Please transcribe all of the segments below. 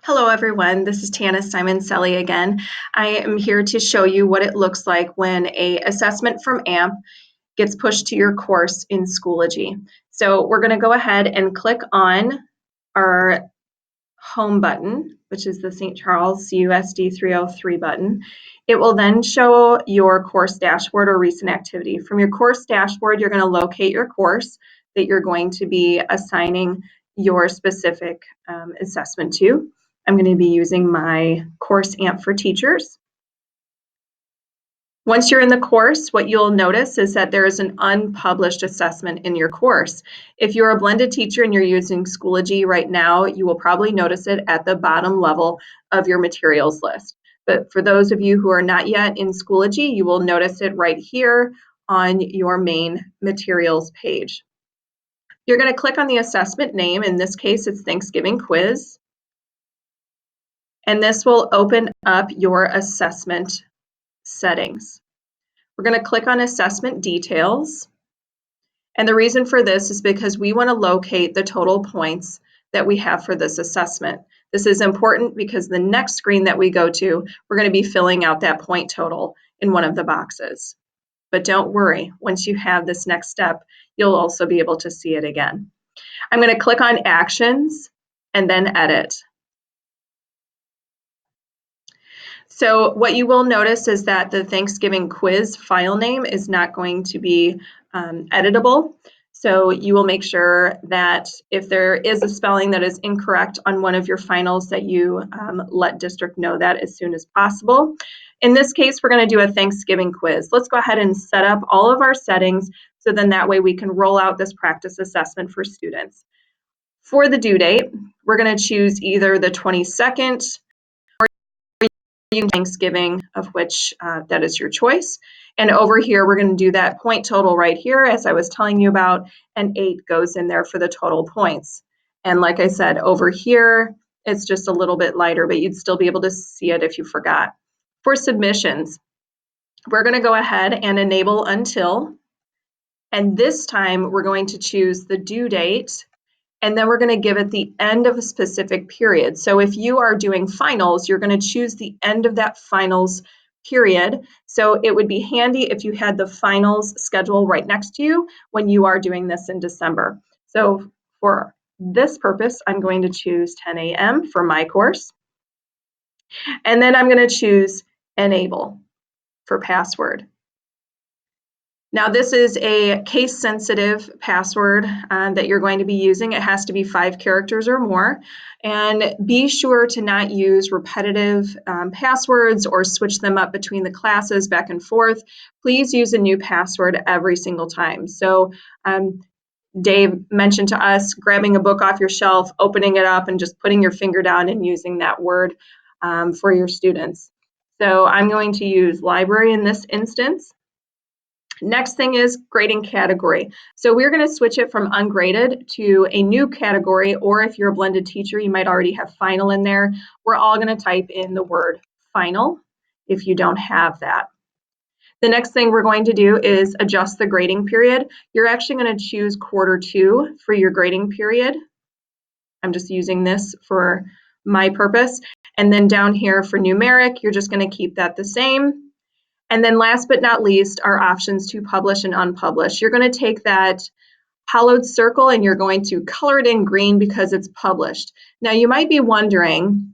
Hello everyone, this is Tana Simon-Selly again. I am here to show you what it looks like when an assessment from AMP gets pushed to your course in Schoology. So we're going to go ahead and click on our home button, which is the St. Charles USD 303 button. It will then show your course dashboard or recent activity. From your course dashboard, you're going to locate your course that you're going to be assigning your specific assessment to. I'm going to be using my course AMP for Teachers. Once you're in the course, what you'll notice is that there is an unpublished assessment in your course. If you're a blended teacher and you're using Schoology right now, you will probably notice it at the bottom level of your materials list. But for those of you who are not yet in Schoology, you will notice it right here on your main materials page. You're going to click on the assessment name. In this case, it's Thanksgiving Quiz. And this will open up your assessment settings. We're going to click on Assessment Details. And the reason for this is because we want to locate the total points that we have for this assessment. This is important because the next screen that we go to, we're going to be filling out that point total in one of the boxes. But don't worry, once you have this next step, you'll also be able to see it again. I'm going to click on Actions and then Edit. So what you will notice is that the Thanksgiving Quiz file name is not going to be editable. So you will make sure that if there is a spelling that is incorrect on one of your finals that you let district know that as soon as possible. In this case, we're going to do a Thanksgiving quiz. Let's go ahead and set up all of our settings so then that way we can roll out this practice assessment for students. For the due date, we're going to choose either the 22nd, Thanksgiving, of which that is your choice. And over here, we're going to do that point total right here, as I was telling you about, and 8 goes in there for the total points. And like I said, over here, it's just a little bit lighter, but you'd still be able to see it if you forgot. For submissions, we're going to go ahead and enable until, and this time we're going to choose the due date, and then we're going to give it the end of a specific period. So if you are doing finals, you're going to choose the end of that finals period. So it would be handy if you had the finals schedule right next to you when you are doing this in December. So for this purpose, I'm going to choose 10 a.m. for my course. And then I'm going to choose enable for password. Now this is a case-sensitive password that you're going to be using. It has to be 5 characters or more. And be sure to not use repetitive passwords or switch them up between the classes back and forth. Please use a new password every single time. So Dave mentioned to us grabbing a book off your shelf, opening it up, and just putting your finger down and using that word for your students. So I'm going to use library in this instance. Next thing is grading category. So we're going to switch it from ungraded to a new category, or if you're a blended teacher, you might already have final in there. We're all going to type in the word final if you don't have that. The next thing we're going to do is adjust the grading period. You're actually going to choose Q2 for your grading period. I'm just using this for my purpose. And then down here for numeric, you're just going to keep that the same. And then last but not least, our options to publish and unpublish. You're going to take that hollowed circle and you're going to color it in green because it's published. Now you might be wondering,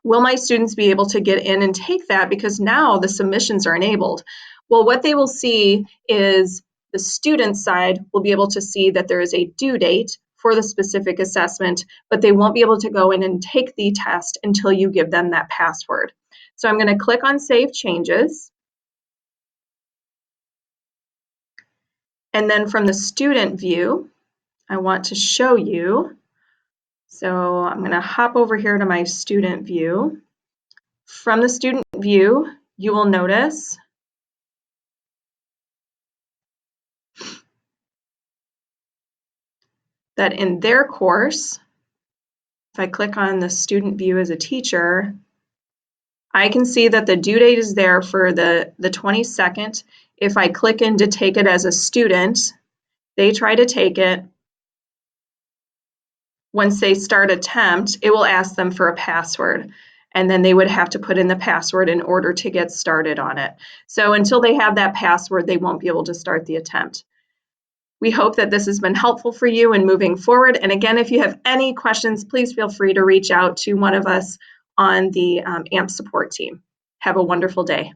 will my students be able to get in and take that because now the submissions are enabled? Well, what they will see is the student side will be able to see that there is a due date for the specific assessment, but they won't be able to go in and take the test until you give them that password. So I'm going to click on Save Changes. And then from the student view, I want to show you. So I'm going to hop over here to my student view. From the student view, you will notice that in their course, if I click on the student view as a teacher, I can see that the due date is there for the 22nd. If I click in to take it as a student, they try to take it. Once they start attempt, it will ask them for a password, and then they would have to put in the password in order to get started on it. So until they have that password, they won't be able to start the attempt. We hope that this has been helpful for you in moving forward. And again, if you have any questions, please feel free to reach out to one of us on the AMP support team. Have a wonderful day.